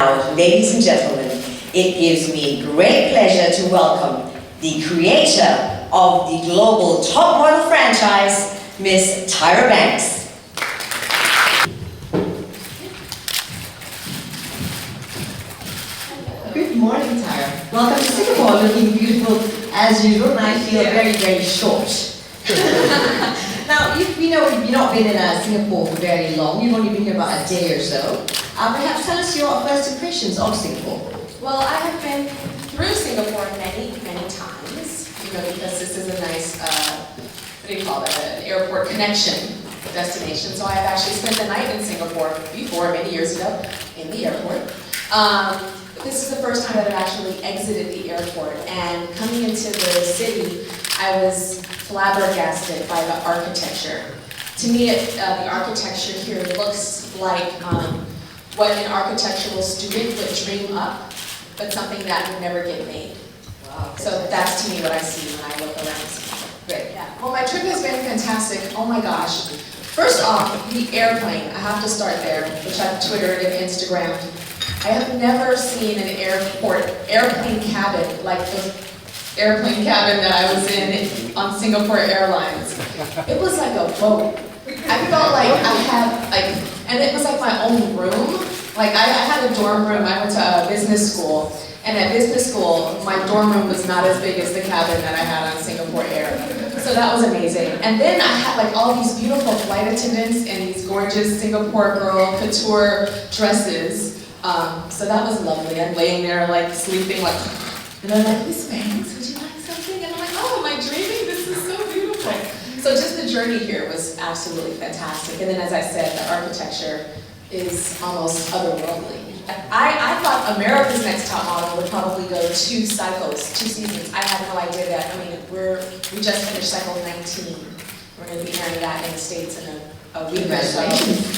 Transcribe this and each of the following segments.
Ladies and gentlemen, it gives me great pleasure to welcome the creator of the global top model franchise, Miss Tyra Banks. Good morning, Tyra. Welcome to Singapore, looking beautiful as usual, and I feel very, very short. Now, you've not been in Singapore for very long. You've only been here about a day or so. Perhaps tell us your first impressions of Singapore. Well, I have been through Singapore many, many times, because this is a nice, what do you call it, an airport connection destination. So I have actually spent the night in Singapore before, many years ago, in the airport. This is the first time that I've actually exited the airport, and coming into the city, I was flabbergasted by the architecture. To me, the architecture here looks like what an architectural student would dream up, but something that would never get made. Wow. So that's to me what I see when I look around Singapore. Great. Yeah. Well, my trip has been fantastic. Oh my gosh. First off, the airplane. I have to start there, which I've Twittered and Instagrammed. I have never seen an airplane cabin like the airplane cabin that I was in on Singapore Airlines. It was like a boat. I felt like I had, and it was like my own room. Like I had a dorm room. I went to a business school, and at business school, my dorm room was not as big as the cabin that I had on Singapore Air. So that was amazing. And then I had like all these beautiful flight attendants in these gorgeous Singapore girl couture dresses. So that was lovely. I'm laying there like sleeping, like, and I'm like, Miss Banks, would you like something? And I'm like, oh, am I dreaming? This is so beautiful. So just the journey here was absolutely fantastic. And then as I said, the architecture is almost otherworldly. I thought America's Next Top Model would probably go 2 cycles, 2 seasons. I had no idea that. I mean, we just finished cycle 19. We're going to be airing that in the States in a week or so.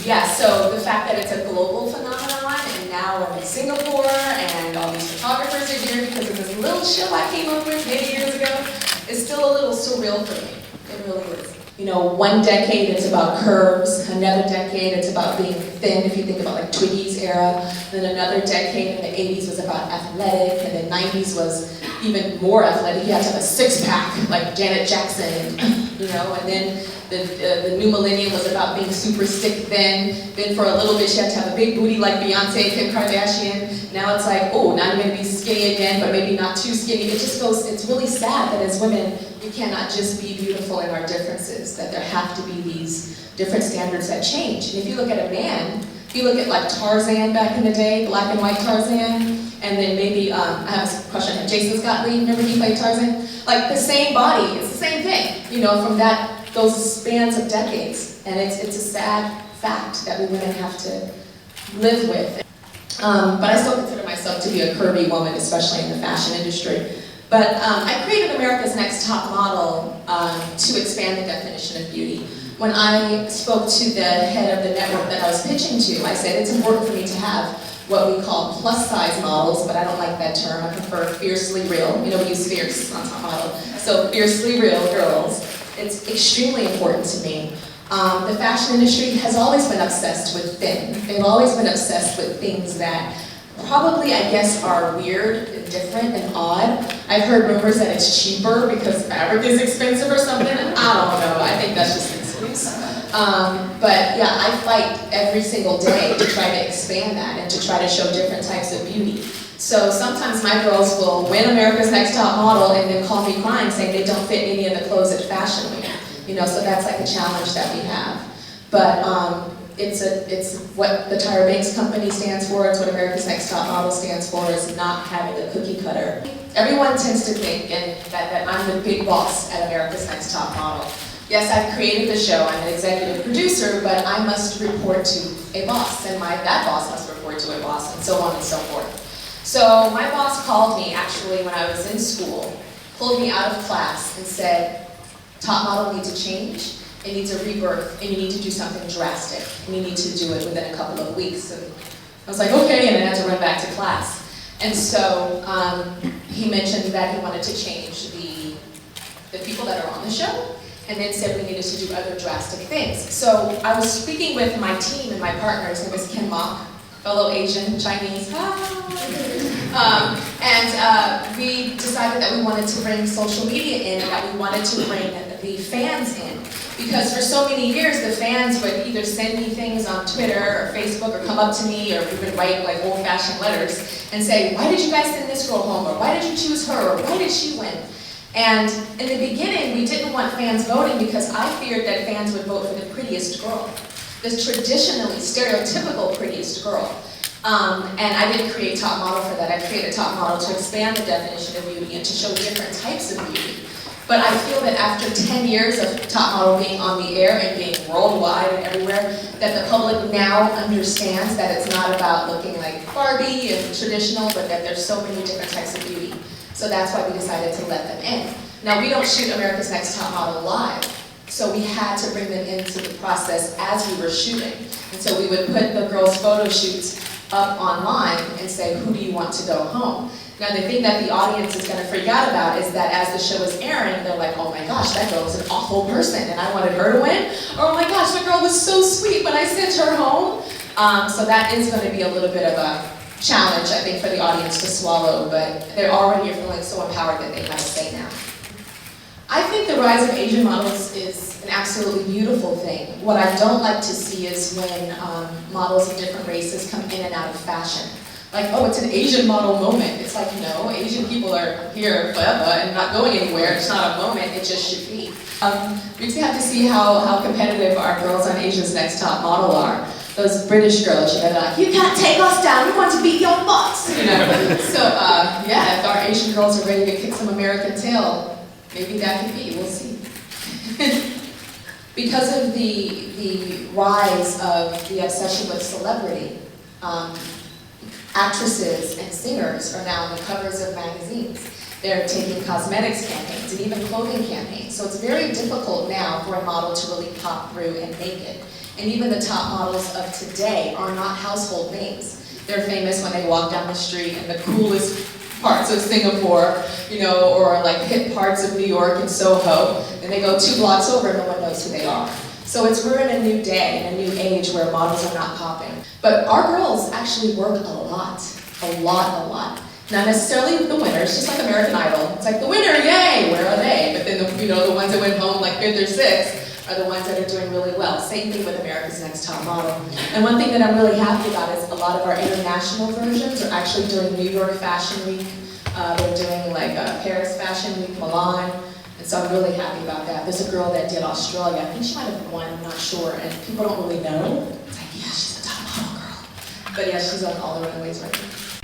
Yeah, so the fact that it's a global phenomenon, and now we're in Singapore, and all these photographers are here because of this little show I came up with many years ago, is still a little surreal for me. It really is. One decade it's about curves, another decade it's about being thin, if you think about like Twiggy's era, then another decade in the 80s was about athletic, and the 90s was even more athletic. You had to have a 6-pack like Janet Jackson, and then the new millennium was about being super stick thin. Then for a little bit, she had to have a big booty like Beyonce, Kim Kardashian. Now it's like, oh, now I'm going to be skinny again, but maybe not too skinny. It's really sad that as women, we cannot just be beautiful in our differences, that there have to be these different standards that change. And if you look at a man, if you look at like Tarzan back in the day, black and white Tarzan, and then maybe, I have a question, Jason Scott Lee, remember he played Tarzan? Like the same body, it's the same thing, from those spans of decades. And it's a sad fact that we women have to live with. But I still consider myself to be a curvy woman, especially in the fashion industry. But I created America's Next Top Model to expand the definition of beauty. When I spoke to the head of the network that I was pitching to, I said it's important for me to have what we call plus-size models, but I don't like that term. I prefer fiercely real. We use fierce on top model. So fiercely real girls. It's extremely important to me. The fashion industry has always been obsessed with thin. They've always been obsessed with things that probably, I guess, are weird and different and odd. I've heard rumors that it's cheaper because fabric is expensive or something. I don't know. I think that's just an excuse. But yeah, I fight every single day to try to expand that and to try to show different types of beauty. So sometimes my girls will win America's Next Top Model and then call me crying saying they don't fit any of the clothes at Fashion Week. So that's like a challenge that we have. But it's what the Tyra Banks company stands for. It's what America's Next Top Model stands for, is not having a cookie cutter. Everyone tends to think that I'm the big boss at America's Next Top Model. Yes, I've created the show, I'm an executive producer, but I must report to a boss, and that boss must report to a boss, and so on and so forth. So my boss called me actually when I was in school, pulled me out of class and said, top model needs a change, it needs a rebirth, and you need to do something drastic, and you need to do it within a couple of weeks. And I was like, okay, and I had to run back to class. And so he mentioned that he wanted to change the people that are on the show, and then said we needed to do other drastic things. So I was speaking with my team and my partner, his name is Ken Mock, fellow Asian, Chinese. We decided that we wanted to bring social media in and that we wanted to bring the fans in. Because for so many years, the fans would either send me things on Twitter or Facebook or come up to me or even write like old-fashioned letters and say, why did you guys send this girl home? Or why did you choose her? Or why did she win? And in the beginning, we didn't want fans voting because I feared that fans would vote for the prettiest girl. The traditionally stereotypical prettiest girl. And I didn't create Top Model for that. I created Top Model to expand the definition of beauty and to show different types of beauty. But I feel that after 10 years of Top Model being on the air and being worldwide and everywhere, that the public now understands that it's not about looking like Barbie and traditional, but that there's so many different types of beauty. So that's why we decided to let them in. Now, we don't shoot America's Next Top Model live, so we had to bring them into the process as we were shooting. And so we would put the girls' photo shoots up online and say, who do you want to go home? Now, the thing that the audience is going to freak out about is that as the show is airing, they're like, oh my gosh, that girl was an awful person and I wanted her to win. Or, oh my gosh, that girl was so sweet when I sent her home. So that is going to be a little bit of a challenge, I think, for the audience to swallow, but they're already feeling so empowered that they have a say now. I think the rise of Asian models is an absolutely beautiful thing. What I don't like to see is when models of different races come in and out of fashion. Like, oh, it's an Asian model moment. It's like, no, Asian people are here forever and not going anywhere. It's not a moment, it just should be. We just have to see how competitive our girls on Asia's Next Top Model are. Those British girls, they're like, you can't take us down, we want to beat your butts, you know? So, yeah, if our Asian girls are ready to kick some American tail, maybe that could be, we'll see. Because of the rise of the obsession with celebrity, actresses and singers are now on the covers of magazines. They're taking cosmetics campaigns and even clothing campaigns. So it's very difficult now for a model to really pop through and make it. And even the top models of today are not household names. They're famous when they walk down the street in the coolest parts of Singapore, you know, or like hip parts of New York and Soho, and they go 2 blocks over and no one knows who they are. So we're in a new day, and a new age where models are not popping. But our girls actually work a lot. Not necessarily the winners, just like American Idol. It's like the winner, yay, where are they? But then the ones that went home like 5th or 6th are the ones that are doing really well. Same thing with America's Next Top Model. And one thing that I'm really happy about is a lot of our international versions are actually doing New York Fashion Week. They're doing like Paris Fashion Week, Milan. And so I'm really happy about that. There's a girl that did Australia. I think she might have won, I'm not sure. And people don't really know. It's like, yeah, she's a top model girl. But yeah, she's on all the runways right now.